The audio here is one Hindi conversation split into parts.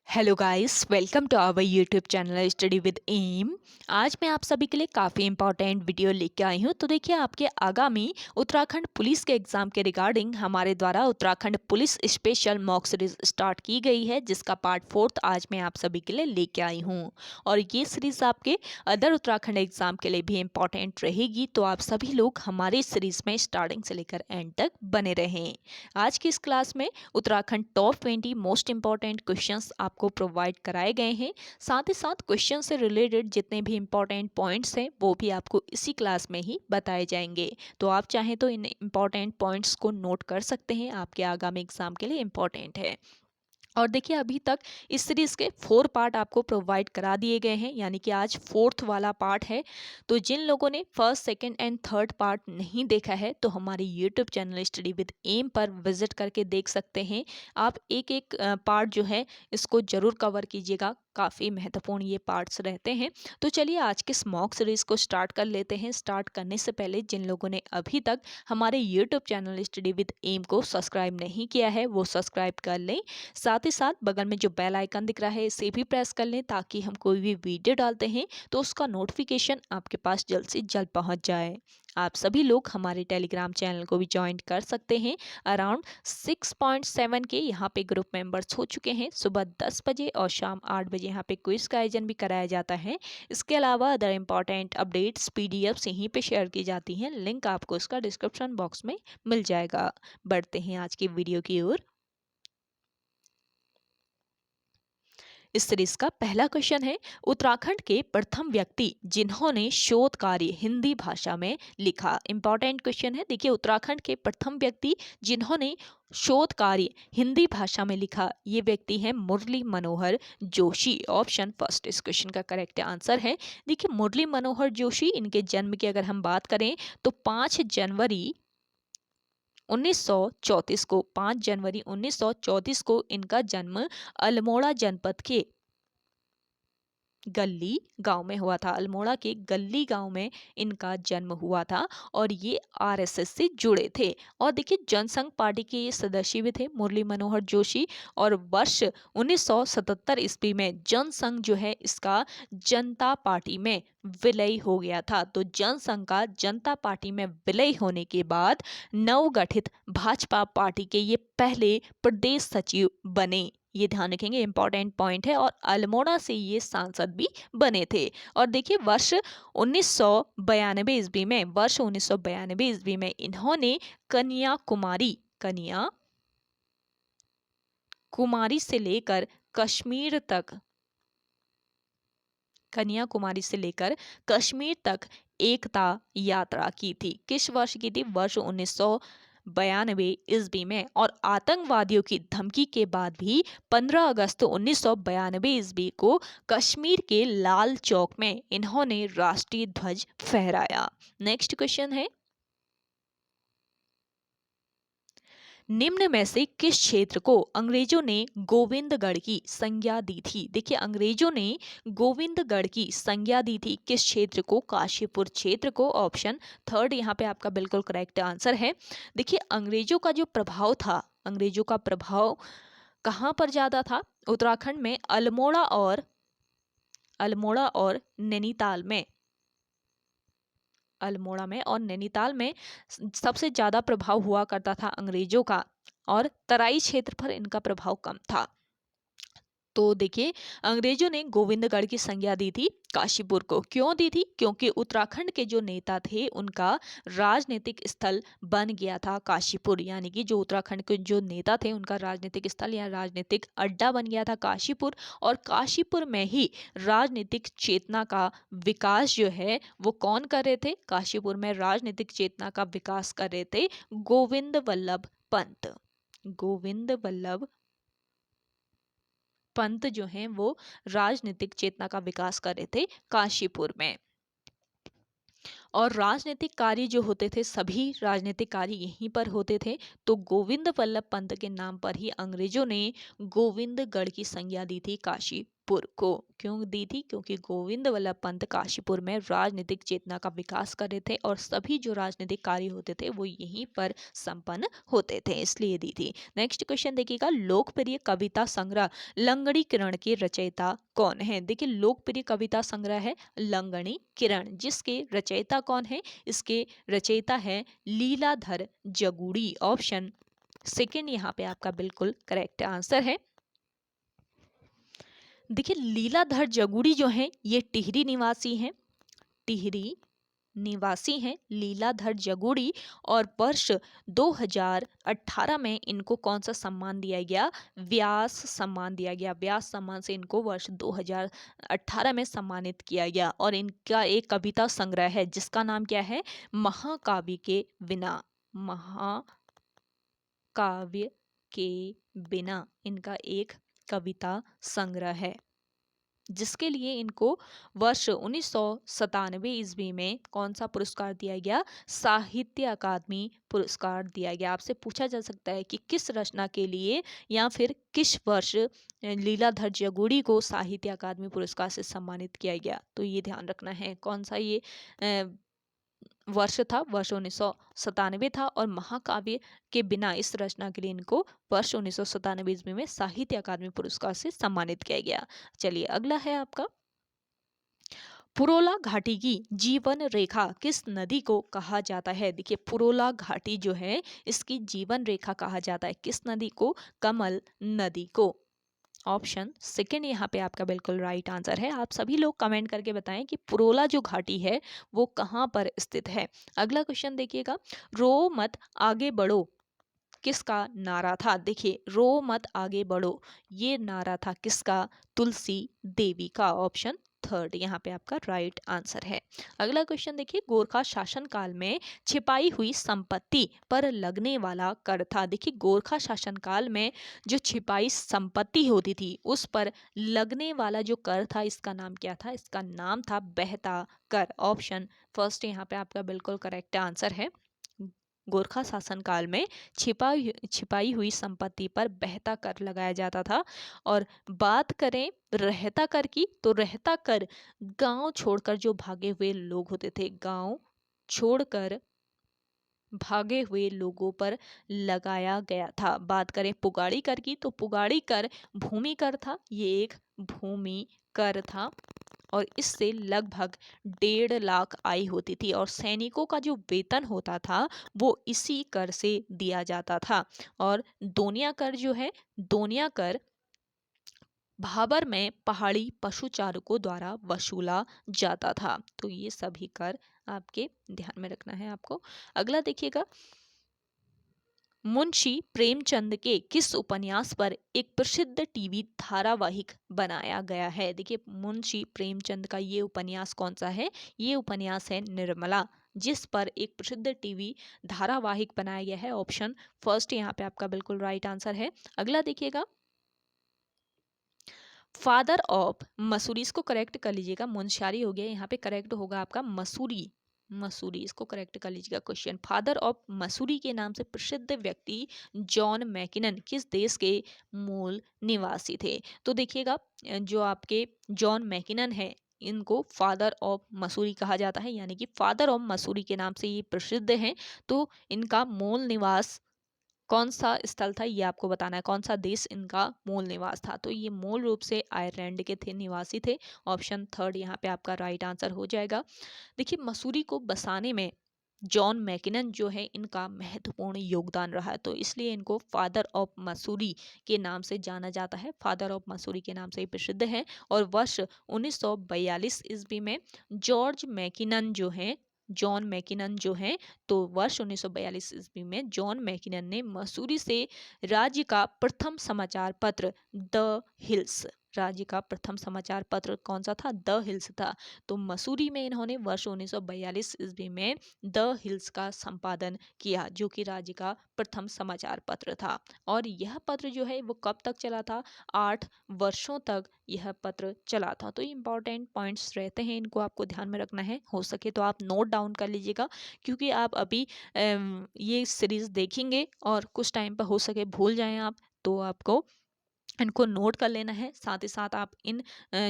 Hello guys, welcome to our YouTube channel study with M. आज मैं आप सभी के लिए काफ़ी इंपॉर्टेंट वीडियो लेके आई हूँ। तो देखिए, आपके आगामी उत्तराखंड पुलिस के एग्ज़ाम के रिगार्डिंग हमारे द्वारा Uttarakhand police special mock series start की गई है, जिसका पार्ट 4 आज मैं आप सभी के लिए लेके आई हूँ। और ये सीरीज़ आपके अदर उत्तराखंड एग्ज़ाम के लिए भी इम्पॉर्टेंट रहेगी, तो आप सभी लोग हमारे इस सीरीज़ में स्टार्टिंग से लेकर एंड तक बने रहें। आज की इस क्लास में Uttarakhand top 20 most important questions आपको प्रोवाइड कराए गए हैं। साथ ही साथ क्वेश्चन से रिलेटेड जितने भी इंपॉर्टेंट पॉइंट्स हैं वो भी आपको इसी क्लास में ही बताए जाएंगे। तो आप चाहें तो इन इंपॉर्टेंट पॉइंट्स को नोट कर सकते हैं, आपके आगामी एग्जाम के लिए इंपॉर्टेंट है। और देखिए, अभी तक इस सीरीज के 4 पार्ट आपको प्रोवाइड करा दिए गए हैं, यानी कि आज 4th वाला पार्ट है। तो जिन लोगों ने first, second and third part नहीं देखा है, तो हमारे YouTube channel study with M पर विजिट करके देख सकते हैं। आप एक एक पार्ट जो है इसको जरूर कवर कीजिएगा, काफ़ी महत्वपूर्ण ये पार्ट्स रहते हैं। तो चलिए आज के इस मॉक सीरीज को स्टार्ट कर लेते हैं। स्टार्ट करने से पहले जिन लोगों ने अभी तक हमारे YouTube channel study with M को सब्सक्राइब नहीं किया है, वो सब्सक्राइब कर लें। साथ ही साथ बगल में जो बेल आइकन दिख रहा है इसे भी प्रेस कर लें, ताकि हम कोई भी वीडियो डालते हैं तो उसका नोटिफिकेशन आपके पास जल्द से जल्द पहुंच जाए। आप सभी लोग हमारे टेलीग्राम चैनल को भी ज्वाइन कर सकते हैं। अराउंड 6.7 के यहाँ पे ग्रुप मेंबर्स हो चुके हैं। सुबह 10 बजे और शाम 8 बजे यहाँ पे क्विज का आयोजन भी कराया जाता है। इसके अलावा अदर इंपॉर्टेंट अपडेट्स पीडीएफ्स यहीं पे शेयर की जाती हैं। लिंक आपको इसका डिस्क्रिप्शन बॉक्स में मिल जाएगा। बढ़ते हैं आज की वीडियो की ओर। इस सीरीज का पहला क्वेश्चन है, उत्तराखंड के प्रथम व्यक्ति जिन्होंने शोध कार्य हिंदी भाषा में लिखा। इंपॉर्टेंट क्वेश्चन है। देखिए, उत्तराखंड के प्रथम व्यक्ति जिन्होंने शोध कार्य हिंदी भाषा में लिखा, ये व्यक्ति है मुरली मनोहर जोशी। ऑप्शन फर्स्ट इस क्वेश्चन का करेक्ट आंसर है। देखिए, मुरली मनोहर जोशी, इनके जन्म की अगर हम बात करें तो 5 जनवरी 1934 को 5 जनवरी 1934 को इनका जन्म अल्मोड़ा जनपद के गल्ली गांव में हुआ था। अल्मोड़ा के गल्ली गांव में इनका जन्म हुआ था और ये आरएसएस से जुड़े थे। और देखिए, जनसंघ पार्टी के ये सदस्य भी थे मुरली मनोहर जोशी। और वर्ष 1977 ईस्वी में जनसंघ जो है इसका जनता पार्टी में विलय हो गया था। तो जनसंघ का जनता पार्टी में विलय होने के बाद नवगठित भाजपा पार्टी के ये पहले प्रदेश सचिव बने। ये ध्यान रखेंगे, इंपॉर्टेंट पॉइंट है। और अल्मोड़ा से ये सांसद भी बने थे। और देखिए, वर्ष 1992 ईस्वी में इन्होंने कन्याकुमारी से लेकर कश्मीर तक एकता यात्रा की थी। किस वर्ष की थी? वर्ष 1992 ईस्वी में। और आतंकवादियों की धमकी के बाद भी 15 अगस्त 1992 ईस्वी को कश्मीर के लाल चौक में इन्होंने राष्ट्रीय ध्वज फहराया। नेक्स्ट क्वेश्चन है, निम्न में से किस क्षेत्र को अंग्रेजों ने गोविंदगढ़ की संज्ञा दी थी? देखिए, अंग्रेजों ने गोविंदगढ़ की संज्ञा दी थी किस क्षेत्र को? काशीपुर क्षेत्र को। ऑप्शन थर्ड यहाँ पे आपका बिल्कुल करेक्ट आंसर है। देखिए, अंग्रेजों का प्रभाव कहाँ पर ज्यादा था? उत्तराखंड में अल्मोड़ा और नैनीताल में सबसे ज्यादा प्रभाव हुआ करता था अंग्रेजों का, और तराई क्षेत्र पर इनका प्रभाव कम था। तो देखिए, अंग्रेजों ने गोविंदगढ़ की संज्ञा दी थी काशीपुर को। क्यों दी थी? क्योंकि उत्तराखंड के जो नेता थे उनका राजनीतिक स्थल बन गया था काशीपुर, यानी कि जो उत्तराखंड के जो नेता थे उनका राजनीतिक स्थल या राजनीतिक अड्डा बन गया था काशीपुर। और काशीपुर में ही राजनीतिक चेतना का विकास जो है वो कौन कर रहे थे? काशीपुर में राजनीतिक चेतना का विकास कर रहे थे गोविंद वल्लभ पंत जो हैं वो राजनीतिक चेतना का विकास कर रहे थे काशीपुर में। और राजनीतिक कार्य जो होते थे, सभी राजनीतिक कार्य यहीं पर होते थे। तो गोविंद वल्लभ पंत के नाम पर ही अंग्रेजों ने गोविंदगढ़ की संज्ञा दी थी काशीपुर को। क्यों दी थी? क्योंकि गोविंद वल्लभ पंत काशीपुर में राजनीतिक चेतना का विकास कर रहे थे और सभी जो राजनीतिक कार्य होते थे वो यहीं पर संपन्न होते थे, इसलिए दी थी। नेक्स्ट क्वेश्चन देखिएगा, लोकप्रिय कविता संग्रह लंगड़ी किरण के रचयिता कौन है? देखिए, लोकप्रिय कविता संग्रह है लंगड़ी किरण, जिसके रचयिता कौन है? इसके रचयिता है लीलाधर जगुड़ी। ऑप्शन सेकंड यहाँ पे आपका बिल्कुल करेक्ट आंसर है। देखिए, लीलाधर जगुड़ी जो है ये टिहरी निवासी हैं, टिहरी निवासी हैं लीलाधर जगुड़ी। और वर्ष 2018 में इनको कौन सा सम्मान दिया गया? व्यास सम्मान दिया गया। व्यास सम्मान से इनको वर्ष 2018 में सम्मानित किया गया। और इनका एक कविता संग्रह है जिसका नाम क्या है? महाकाव्य के बिना। महाकाव्य के बिना इनका एक कविता संग्रह है, जिसके लिए इनको वर्ष 1997 ईस्वी में कौन सा पुरस्कार दिया गया? साहित्य अकादमी पुरस्कार दिया गया। आपसे पूछा जा सकता है कि किस रचना के लिए या फिर किस वर्ष लीलाधर जगुड़ी को साहित्य अकादमी पुरस्कार से सम्मानित किया गया, तो ये ध्यान रखना है कौन सा ये वर्ष था। वर्ष 1997 था। और महाकाव्य के बिना इस रचना के लिए इनको वर्ष 1997 ईस्वी में साहित्य अकादमी पुरस्कार से सम्मानित किया गया। चलिए, अगला है आपका, पुरोला घाटी की जीवन रेखा किस नदी को कहा जाता है? देखिए, पुरोला घाटी जो है इसकी जीवन रेखा कहा जाता है किस नदी को? कमल नदी को। ऑप्शन सेकंड यहाँ पे आपका बिल्कुल राइट आंसर है। आप सभी लोग कमेंट करके बताएं कि पुरोला जो घाटी है वो कहाँ पर स्थित है। अगला क्वेश्चन देखिएगा, रो मत आगे बढ़ो किसका नारा था? देखिए, रो मत आगे बढ़ो ये नारा था किसका? तुलसी देवी का। ऑप्शन थर्ड यहाँ पे आपका राइट आंसर है। अगला क्वेश्चन देखिए, गोरखा शासन काल में छिपाई हुई संपत्ति पर लगने वाला कर था। देखिए, गोरखा शासन काल में जो छिपाई संपत्ति होती थी उस पर लगने वाला जो कर था, इसका नाम क्या था? इसका नाम था बहता कर। ऑप्शन फर्स्ट यहाँ पे आपका बिल्कुल करेक्ट आंसर है। गोरखा शासन काल में छिपाई हुई संपत्ति पर बहता कर लगाया जाता था। और बात करें रहता कर की, तो रहता कर गांव छोड़कर जो भागे हुए लोग होते थे, गांव छोड़कर भागे हुए लोगों पर लगाया गया था। बात करें पुगाड़ी कर की, तो पुगाड़ी कर भूमि कर था, ये एक भूमि कर था। और इससे लगभग 1.5 लाख आय होती थी। और सैनिकों का जो वेतन होता था वो इसी कर से दिया जाता था। और दोनिया कर जो है, दोनिया कर भाबर में पहाड़ी पशुचारकों द्वारा वसूला जाता था। तो ये सभी कर आपके ध्यान में रखना है आपको। अगला देखिएगा, मुंशी प्रेमचंद के किस उपन्यास पर एक प्रसिद्ध टीवी धारावाहिक बनाया गया है? देखिए, मुंशी प्रेमचंद का ये उपन्यास कौन सा है? ये उपन्यास है निर्मला, जिस पर एक प्रसिद्ध टीवी धारावाहिक बनाया गया है। ऑप्शन फर्स्ट यहाँ पे आपका बिल्कुल राइट आंसर है। अगला देखिएगा, फादर ऑफ मसूरी, इसको करेक्ट कर लीजिएगा, मुंशियारी हो गया, यहाँ पे करेक्ट होगा आपका मसूरी। मसूरी, इसको करेक्ट कर लीजिएगा। क्वेश्चन, फादर ऑफ मसूरी के नाम से प्रसिद्ध व्यक्ति जॉन मैकिनन किस देश के मूल निवासी थे? तो देखिएगा, जो आपके जॉन मैकिनन है इनको फादर ऑफ मसूरी कहा जाता है, यानी कि फादर ऑफ मसूरी के नाम से ये प्रसिद्ध हैं। तो इनका मूल निवास कौन सा स्थल था ये आपको बताना है, कौन सा देश इनका मूल निवास था? तो ये मूल रूप से आयरलैंड के थे, निवासी थे। ऑप्शन थर्ड यहाँ पे आपका राइट आंसर हो जाएगा। देखिए, मसूरी को बसाने में जॉन मैकिनन जो है इनका महत्वपूर्ण योगदान रहा है, तो इसलिए इनको फादर ऑफ मसूरी के नाम से जाना जाता है। फादर ऑफ मसूरी के नाम से ही प्रसिद्ध है। और वर्ष 1942 ईस्वी में जॉर्ज मैकिनन जो है, जॉन मैकिनन जो है, तो वर्ष 1942 ईस्वी में जॉन मैकिनन ने मसूरी से राज्य का प्रथम समाचार पत्र द हिल्स, राज्य का प्रथम समाचार पत्र कौन सा था? द हिल्स था। तो मसूरी में इन्होंने वर्ष 1942 ईस्वी में द हिल्स का संपादन किया, जो कि राज्य का प्रथम समाचार पत्र था। और यह पत्र जो है वो कब तक चला था? 8 वर्षों तक यह पत्र चला था। तो इंपॉर्टेंट पॉइंट्स रहते हैं, इनको आपको ध्यान में रखना है। हो सके तो आप नोट डाउन कर लीजिएगा, क्योंकि आप अभी ये सीरीज देखेंगे और कुछ टाइम पर हो सके भूल जाएं आप, तो आपको इनको नोट कर लेना है, साथ ही साथ आप इन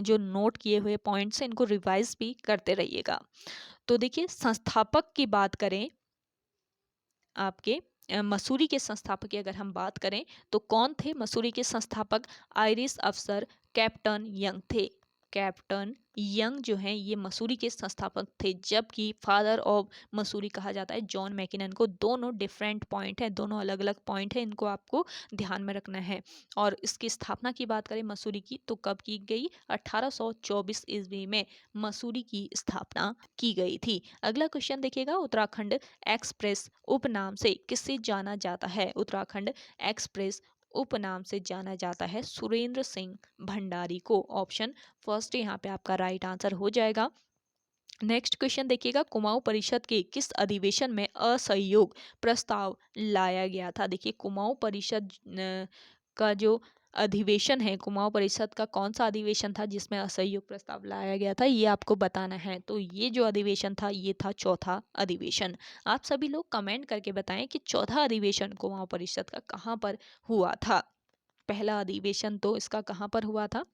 जो नोट किए हुए पॉइंट्स हैं इनको रिवाइज भी करते रहिएगा। तो देखिए संस्थापक की बात करें, आपके मसूरी के संस्थापक की अगर हम बात करें तो कौन थे मसूरी के संस्थापक? आयरिश अफसर कैप्टन यंग थे। कैप्टन यंग जो हैं ये मसूरी के संस्थापक थे, जबकि फादर ऑफ मसूरी कहा जाता है जॉन मैकिनन को। दोनों डिफरेंट पॉइंट हैं, दोनों अलग अलग पॉइंट हैं, इनको आपको ध्यान में रखना है। और इसकी स्थापना की बात करें मसूरी की तो कब की गई? 1824 ईस्वी में मसूरी की स्थापना की गई थी। अगला क्वेश्चन देखिएगा, उत्तराखंड एक्सप्रेस उपनाम से किसे जाना जाता है? उत्तराखंड एक्सप्रेस उपनाम से जाना जाता है सुरेंद्र सिंह भंडारी को। ऑप्शन फर्स्ट यहाँ पे आपका राइट आंसर हो जाएगा। नेक्स्ट क्वेश्चन देखिएगा, कुमाऊं परिषद के किस अधिवेशन में असहयोग प्रस्ताव लाया गया था? देखिए कुमाऊं परिषद का जो अधिवेशन है, कुमाऊं परिषद का कौन सा अधिवेशन था जिसमें असहयोग प्रस्ताव लाया गया था, ये आपको बताना है। तो ये जो अधिवेशन था ये था चौथा अधिवेशन। आप सभी लोग कमेंट करके बताएं कि चौथा अधिवेशन कुमाऊं परिषद का कहाँ पर हुआ था। पहला अधिवेशन तो इसका कहाँ पर हुआ था?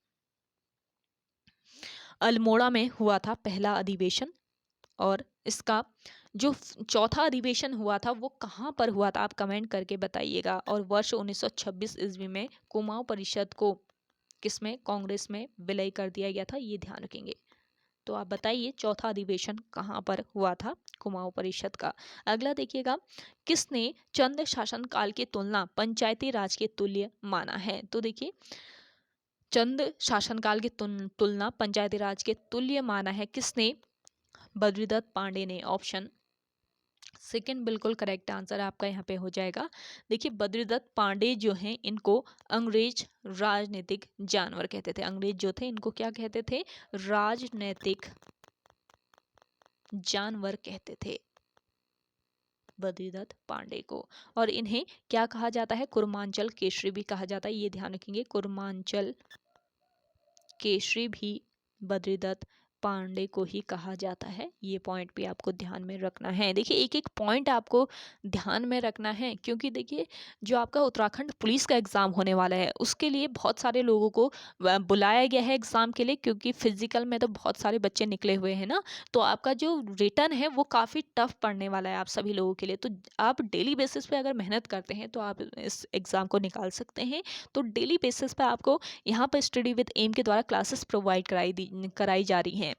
अल्मोड़ा में हुआ था पहला अधिवेशन। और इसका जो चौथा अधिवेशन हुआ था वो कहाँ पर हुआ था, आप कमेंट करके बताइएगा। और वर्ष 1926 ईस्वी में कुमाऊं परिषद को किसमें? कांग्रेस में विलय कर दिया गया था, ये ध्यान रखेंगे। तो आप बताइए चौथा अधिवेशन कहाँ पर हुआ था कुमाऊं परिषद का। अगला देखिएगा, किसने चंद शासन काल की तुलना पंचायती राज के तुल्य माना है? तो देखिए चंद शासनकाल की तुलना पंचायती राज के तुल्य माना है किसने? बद्रीदत्त पांडे ने। ऑप्शन सेकंड बिल्कुल करेक्ट आंसर आपका यहाँ पे हो जाएगा। देखिए बद्रीदत्त पांडे जो हैं इनको अंग्रेज राजनीतिक जानवर कहते थे। अंग्रेज जो थे इनको क्या कहते थे? राजनीतिक जानवर कहते थे बद्रीदत्त पांडे को। और इन्हें क्या कहा जाता है? कुर्मांचल केसरी भी कहा जाता है, ये ध्यान रखेंगे। कुर्मांचल केसरी भी बद्रीदत्त पांडे को ही कहा जाता है, ये पॉइंट भी आपको ध्यान में रखना है। देखिए एक एक पॉइंट आपको ध्यान में रखना है, क्योंकि देखिए जो आपका उत्तराखंड पुलिस का एग्ज़ाम होने वाला है उसके लिए बहुत सारे लोगों को बुलाया गया है एग्ज़ाम के लिए, क्योंकि फिजिकल में तो बहुत सारे बच्चे निकले हुए हैं ना, तो आपका जो रिटर्न है वो काफ़ी टफ पड़ने वाला है आप सभी लोगों के लिए। तो आप डेली बेसिस पे अगर मेहनत करते हैं तो आप इस एग्ज़ाम को निकाल सकते हैं। तो डेली बेसिस पे आपको यहाँ पर स्टडी विद एम के द्वारा क्लासेस प्रोवाइड कराई जा रही हैं।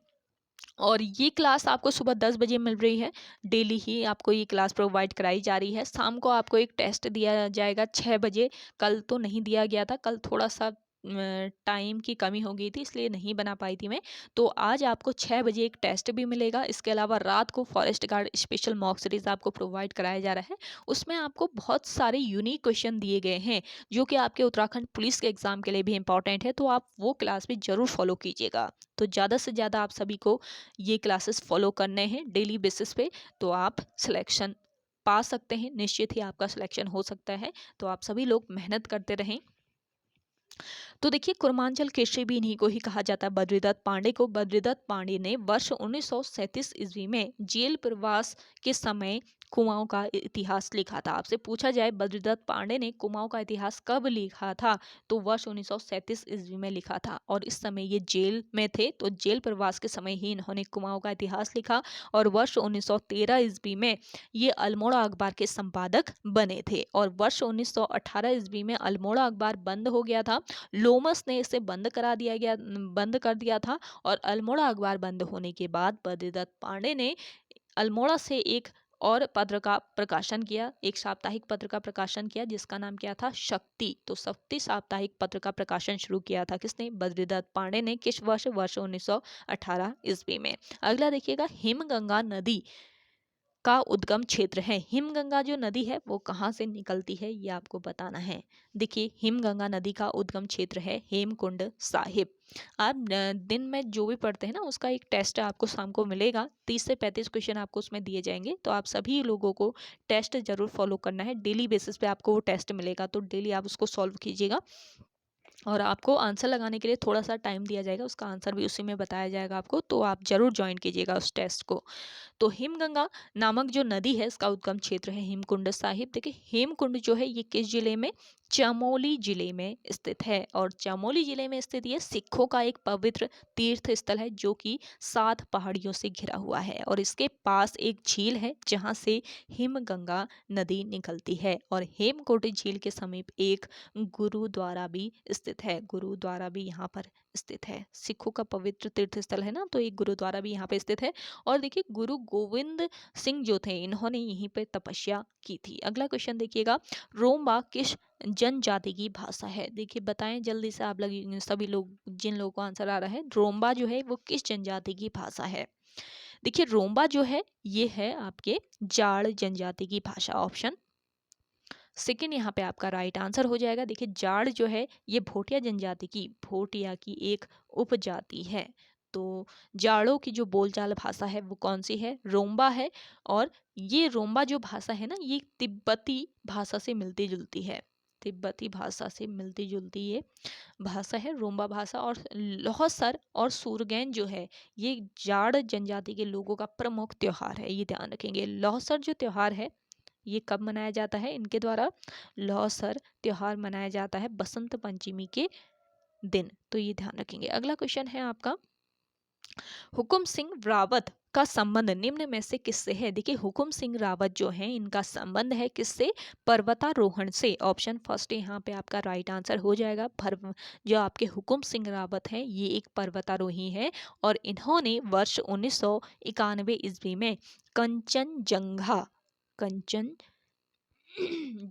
और ये क्लास आपको सुबह 10 बजे मिल रही है। डेली ही आपको ये क्लास प्रोवाइड कराई जा रही है। शाम को आपको एक टेस्ट दिया जाएगा 6 बजे। कल तो नहीं दिया गया था, कल थोड़ा सा टाइम की कमी हो गई थी इसलिए नहीं बना पाई थी मैं। तो आज आपको 6 बजे एक टेस्ट भी मिलेगा। इसके अलावा रात को forest guard special mock series आपको प्रोवाइड कराया जा रहा है। उसमें आपको बहुत सारे यूनिक क्वेश्चन दिए गए हैं जो कि आपके उत्तराखंड पुलिस के एग्जाम के लिए भी इंपॉर्टेंट है। तो आप वो क्लास भी जरूर फॉलो कीजिएगा। तो ज़्यादा से ज़्यादा आप सभी को ये क्लासेस फॉलो करने हैं डेली बेसिस पे, तो आप सिलेक्शन पा सकते हैं, निश्चित ही आपका सिलेक्शन हो सकता है। तो आप सभी लोग मेहनत करते रहें। तो देखिए कुर्मांचल केसरी भी इन्हीं को ही कहा जाता है, बद्रीदत्त पांडे को। बद्रीदत्त पांडे ने वर्ष 1937 ईस्वी में जेल प्रवास के समय कुमाऊं का इतिहास लिखा था। आपसे पूछा जाए बद्रीदत्त पांडे ने कुमाऊं का इतिहास कब लिखा था, तो वर्ष 1937 ईस्वी में लिखा था। और इस समय ये जेल में थे, तो जेल प्रवास के समय ही इन्होंने कुमाऊं का इतिहास लिखा। और वर्ष 1913 ईस्वी में ये अल्मोड़ा अखबार के संपादक बने थे। और वर्ष 1918 ईस्वी में अल्मोड़ा अखबार बंद हो गया था। लोमस ने इसे बंद कर दिया था। और अल्मोड़ा अखबार बंद होने के बाद बद्रीदत्त पांडे ने अल्मोड़ा से एक और पत्र का प्रकाशन किया, एक साप्ताहिक पत्र का प्रकाशन किया जिसका नाम क्या था? शक्ति। तो शक्ति साप्ताहिक पत्र का प्रकाशन शुरू किया था किसने? बद्रीदत्त पांडे ने। किस वर्ष? वर्ष 1918 ईस्वी में। अगला देखिएगा, हिमगंगा नदी का उद्गम क्षेत्र है। हिमगंगा जो नदी है वो कहाँ से निकलती है, ये आपको बताना है। देखिए हिमगंगा नदी का उद्गम क्षेत्र है हेमकुंड साहिब। आप दिन में जो भी पढ़ते हैं ना उसका एक टेस्ट आपको शाम को मिलेगा। 30 से 35 क्वेश्चन आपको उसमें दिए जाएंगे, तो आप सभी लोगों को टेस्ट जरूर फॉलो करना है। डेली बेसिस पे आपको वो टेस्ट मिलेगा, तो डेली आप उसको सॉल्व कीजिएगा। और आपको आंसर लगाने के लिए थोड़ा सा टाइम दिया जाएगा, उसका आंसर भी उसी में बताया जाएगा आपको, तो आप जरूर ज्वाइन कीजिएगा उस टेस्ट को। तो हिमगंगा नामक जो नदी है इसका उद्गम क्षेत्र है हेमकुंड साहिब। देखिए हेमकुंड जो है ये किस जिले में, चमोली जिले में स्थित है। और चमोली जिले में स्थित ये सिखों का एक पवित्र तीर्थ स्थल है जो कि 7 पहाड़ियों से घिरा हुआ है। और इसके पास एक झील है जहाँ से हिमगंगा नदी निकलती है। और हेमकुंड झील के समीप एक गुरुद्वारा भी स्थित है, गुरुद्वारा भी यहाँ पर स्थित है। सिखों का पवित्र तीर्थ स्थल है ना, तो एक गुरुद्वारा भी यहाँ पे स्थित है। और देखिए गुरु गोविंद सिंह जो थे इन्होंने यहीं पे तपस्या की थी। अगला क्वेश्चन देखिएगा, रोम्बा किस जनजाति की भाषा है। देखिए बताएं जल्दी से आप लोग, सभी लोग जिन लोगों को आंसर आ रहा है, रोम्बा जो है वो किस जनजाति की भाषा है। देखिए रोम्बा जो है ये है आपके जाड़ जनजाति की भाषा। ऑप्शन सेकेंड यहाँ पे आपका राइट आंसर हो जाएगा। देखिए जाड़ जो है ये भोटिया जनजाति की, भोटिया की एक उपजाति है। तो जाड़ों की जो बोलचाल भाषा है वो कौन सी है, रोम्बा है। और ये रोम्बा जो भाषा है ना ये तिब्बती भाषा से मिलती जुलती है, तिब्बती भाषा से मिलती जुलती ये भाषा है रोम्बा भाषा। और लौहसर और सूरगैन जो है ये जाड़ जनजाति के लोगों का प्रमुख त्योहार है, ये ध्यान रखेंगे। लौहसर जो त्योहार है ये कब मनाया जाता है इनके द्वारा, लौसर त्योहार मनाया जाता है बसंत पंचमी के दिन, तो ये ध्यान रखेंगे। अगला क्वेश्चन है आपका, हुकुम सिंह रावत का संबंध निम्न में से किससे है। देखिए हुकुम सिंह रावत जो है इनका संबंध है किससे, पर्वतारोहण से। ऑप्शन फर्स्ट यहाँ पे आपका राइट आंसर हो जाएगा। जो आपके हुकुम सिंह रावत हैं ये एक पर्वतारोही है और इन्होंने वर्ष 1991 ईस्वी में कंचनजंगा, कंचन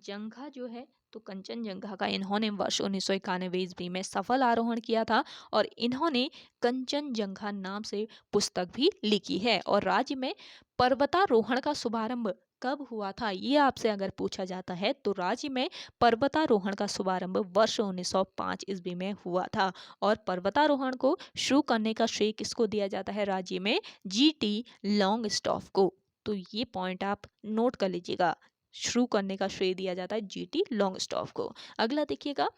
जंघा जो है, तो कंचनजंगा का इन्होंने वर्ष 1991 ईस्वी में सफल आरोहण किया था। और इन्होंने कंचनजंगा नाम से पुस्तक भी लिखी है। और राज्य में पर्वतारोहण का शुभारंभ कब हुआ था, ये आपसे अगर पूछा जाता है तो राज्य में पर्वतारोहण का शुभारंभ वर्ष 1905 ईस्वी में हुआ था। और पर्वतारोहण को शुरू करने का श्रेय किसको दिया जाता है राज्य में, जीटी लॉन्गस्टॉफ को। तो ये पॉइंट आप नोट कर लीजिएगा, शुरू करने का श्रेय दिया जाता है जीटी लॉन्गस्टॉफ को। अगला देखिएगा,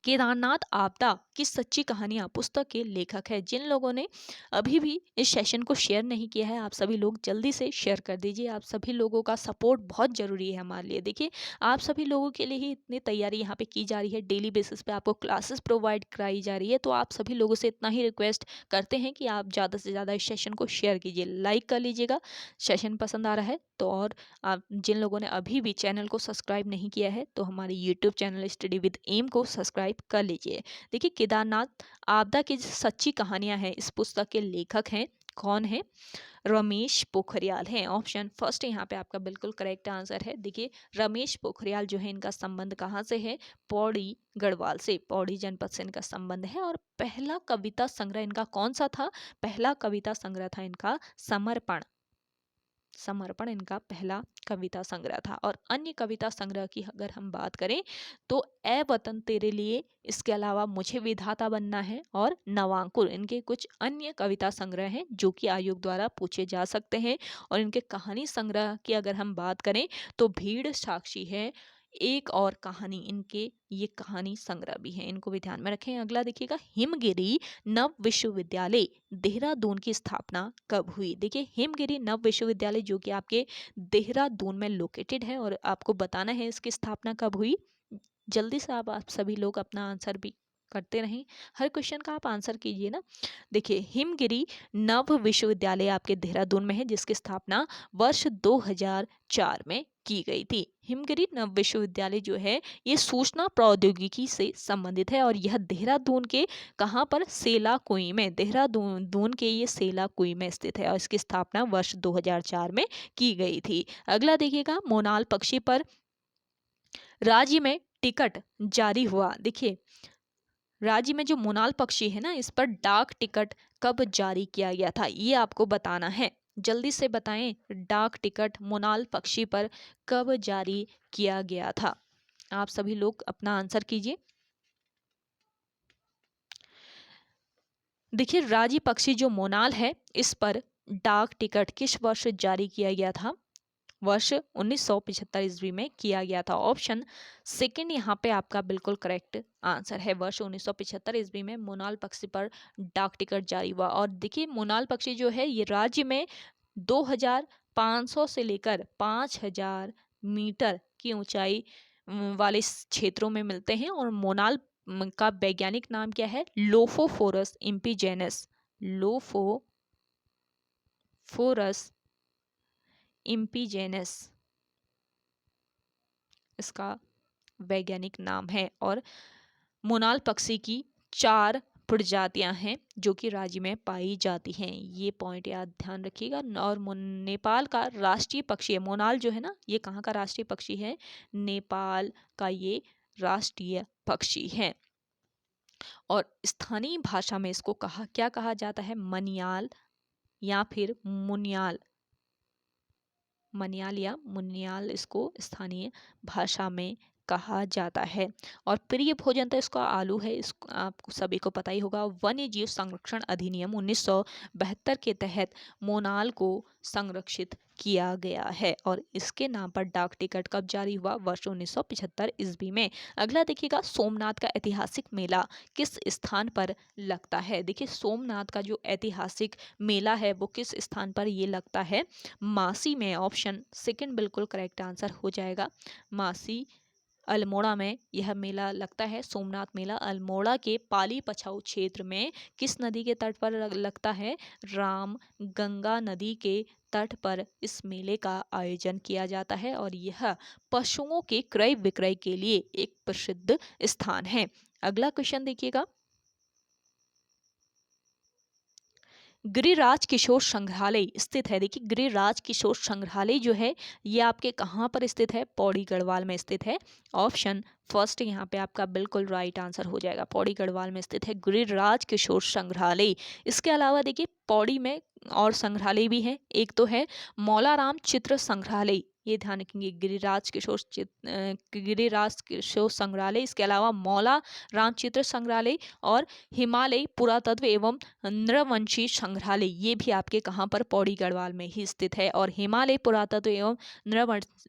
केदारनाथ आपदा की सच्ची कहानियां पुस्तक के लेखक है। जिन लोगों ने अभी भी इस सेशन को शेयर नहीं किया है आप सभी लोग जल्दी से शेयर कर दीजिए। आप सभी लोगों का सपोर्ट बहुत जरूरी है हमारे लिए। देखिए आप सभी लोगों के लिए ही इतनी तैयारी यहाँ पे की जा रही है, डेली बेसिस पे आपको क्लासेस प्रोवाइड कराई जा रही है। तो आप सभी लोगों से इतना ही रिक्वेस्ट करते हैं कि आप ज़्यादा से ज़्यादा इस सेशन को शेयर कीजिए, लाइक कर लीजिएगा। सेशन पसंद आ रहा है तो, और आप जिन लोगों ने अभी भी चैनल को सब्सक्राइब नहीं किया है तो हमारे YouTube channel study with M को सब्सक्राइब कर लीजिए। देखिए केदारनाथ आपदा की जो सच्ची कहानियां हैं इस पुस्तक के लेखक हैं कौन है, रमेश पोखरियाल हैं। ऑप्शन फर्स्ट यहाँ पे आपका बिल्कुल करेक्ट आंसर है। देखिए रमेश पोखरियाल जो है इनका संबंध कहाँ से है, पौड़ी गढ़वाल से, पौड़ी जनपद से इनका संबंध है। और पहला कविता संग्रह इनका कौन सा था, पहला कविता संग्रह था इनका समर्पण, समर्पण इनका पहला कविता संग्रह था। और अन्य कविता संग्रह की अगर हम बात करें तो ए वतन तेरे लिए, इसके अलावा मुझे विधाता बनना है और नवांकुर, इनके कुछ अन्य कविता संग्रह हैं जो कि आयोग द्वारा पूछे जा सकते हैं। और इनके कहानी संग्रह की अगर हम बात करें तो भीड़ साक्षी है, एक और कहानी, इनके ये कहानी संग्रह भी है, इनको भी ध्यान में रखें। अगला देखिएगा, हिमगिरी नव विश्वविद्यालय देहरादून की स्थापना कब हुई। देखिए हिमगिरी नव विश्वविद्यालय जो कि आपके देहरादून में लोकेटेड है और आपको बताना है इसकी स्थापना कब हुई। जल्दी से आप सभी लोग अपना आंसर भी करते रहें, हर क्वेश्चन का आप आंसर कीजिए ना। देखिए हिमगिरी नव विश्वविद्यालय आपके देहरादून में है जिसकी स्थापना वर्ष 2004 में की गई थी। हिमगिरी नव विश्वविद्यालय जो है ये सूचना प्रौद्योगिकी से संबंधित है और यह देहरादून के कहाँ पर, सेला कुई में, देहरादून दून के ये सेला कुई में स्थित है और इसकी स्थापना वर्ष 2004 में की गई थी। अगला देखिएगा, मोनाल पक्षी पर राज्य में टिकट जारी हुआ। देखिए राज्य में जो मोनाल पक्षी है ना इस पर डाक टिकट कब जारी किया गया था, ये आपको बताना है। जल्दी से बताएं, डाक टिकट मोनाल पक्षी पर कब जारी किया गया था। आप सभी लोग अपना आंसर कीजिए। देखिए राजी पक्षी जो मोनाल है इस पर डाक टिकट किस वर्ष जारी किया गया था, वर्ष 1975 ईस्वी में किया गया था। ऑप्शन सेकंड यहाँ पे आपका बिल्कुल करेक्ट आंसर है। वर्ष 1975 ईस्वी में मोनाल पक्षी पर डाक टिकट जारी हुआ। और देखिए मोनाल पक्षी जो है ये राज्य में 2500 से लेकर 5000 मीटर की ऊंचाई वाले क्षेत्रों में मिलते हैं। और मोनाल का वैज्ञानिक नाम क्या है? लोफोफोरस इम्पीजेनस। लोफोफोरस इम्पीजेनस इसका वैज्ञानिक नाम है। और मोनाल पक्षी की 4 प्रजातियां हैं जो कि राज्य में पाई जाती हैं। ये पॉइंट याद ध्यान रखिएगा। और नेपाल का राष्ट्रीय पक्षी है मोनाल जो है ना, ये कहाँ का राष्ट्रीय पक्षी है? नेपाल का ये राष्ट्रीय पक्षी है। और स्थानीय भाषा में इसको क्या कहा जाता है? मनियाल या फिर मुनियाल। मनियाल या मुनियाल इसको स्थानीय भाषा में कहा जाता है। और प्रिय भोजन तो इसका आलू है, इसको आपको सभी को पता ही होगा। वन्य जीव संरक्षण अधिनियम 1972 के तहत मोनाल को संरक्षित किया गया है। और इसके नाम पर डाक टिकट कब जारी हुआ? वर्ष 1975 ईस्वी में। अगला देखिएगा, सोमनाथ का ऐतिहासिक मेला किस स्थान पर लगता है? देखिए सोमनाथ का जो ऐतिहासिक मेला है वो किस स्थान पर ये लगता है? मासी में। ऑप्शन सेकंड बिल्कुल करेक्ट आंसर हो जाएगा। मासी अल्मोड़ा में यह मेला लगता है। सोमनाथ मेला अल्मोड़ा के पाली पछाऊ क्षेत्र में किस नदी के तट पर लगता है? राम गंगा नदी के तट पर इस मेले का आयोजन किया जाता है। और यह पशुओं के क्रय विक्रय के लिए एक प्रसिद्ध स्थान है। अगला क्वेश्चन देखिएगा, गिरिराज किशोर संग्रहालय स्थित है। देखिए गिरिराज किशोर संग्रहालय जो है ये आपके कहाँ पर स्थित है? पौड़ी गढ़वाल में स्थित है। ऑप्शन फर्स्ट यहाँ पे आपका बिल्कुल राइट आंसर हो जाएगा। पौड़ी गढ़वाल में स्थित है गिरिराज किशोर संग्रहालय। इसके अलावा देखिए पौड़ी में और संग्रहालय भी है। एक तो है मौलाराम चित्र संग्रहालय, ये ध्यान रखेंगे, गिरिराज किशोर संग्रहालय। इसके अलावा मौला राम चित्र संग्रहालय और हिमालय पुरातत्व एवं नृवंशी संग्रहालय, ये भी आपके कहाँ पर? पौड़ी गढ़वाल में ही स्थित है। और हिमालय पुरातत्व एवं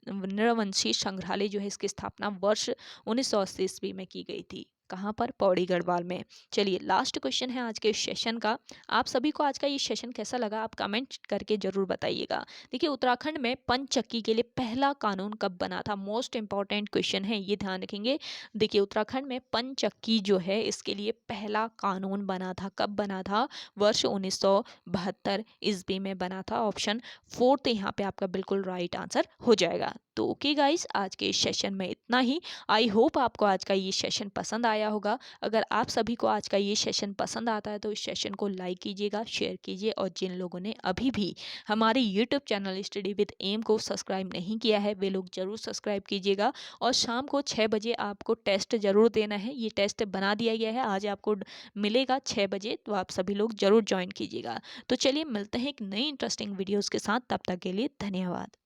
नृवंशी संग्रहालय जो है इसकी स्थापना वर्ष 1980 ईस्वी में की गई थी। कहाँ पर? पौड़ी गढ़वाल में। चलिए लास्ट क्वेश्चन है आज के सेशन का। आप सभी को आज का ये सेशन कैसा लगा आप कमेंट करके जरूर बताइएगा। देखिए उत्तराखंड में पंचचक्की के लिए पहला कानून कब बना था? मोस्ट इंपॉर्टेंट क्वेश्चन है, ये ध्यान रखेंगे। देखिए उत्तराखंड में पंचचक्की जो है इसके लिए पहला कानून बना था। कब बना था? वर्ष 1972 ईस्वी में बना था। ऑप्शन फोर्थ यहाँ पे आपका बिल्कुल राइट आंसर हो जाएगा। तो ओके गाइस, आज के इस सेशन में इतना ही। आई होप आपको आज का ये सेशन पसंद आया होगा। अगर आप सभी को आज का ये सेशन पसंद आता है तो इस सेशन को लाइक कीजिएगा, शेयर कीजिए। और जिन लोगों ने अभी भी हमारे YouTube channel study with M को सब्सक्राइब नहीं किया है वे लोग जरूर सब्सक्राइब कीजिएगा। और शाम को 6 बजे आपको टेस्ट जरूर देना है। ये टेस्ट बना दिया गया है, आज आपको मिलेगा 6 बजे, तो आप सभी लोग जरूर ज्वाइन कीजिएगा। तो चलिए मिलते हैं एक नई इंटरेस्टिंग वीडियोज़ के साथ, तब तक के लिए धन्यवाद।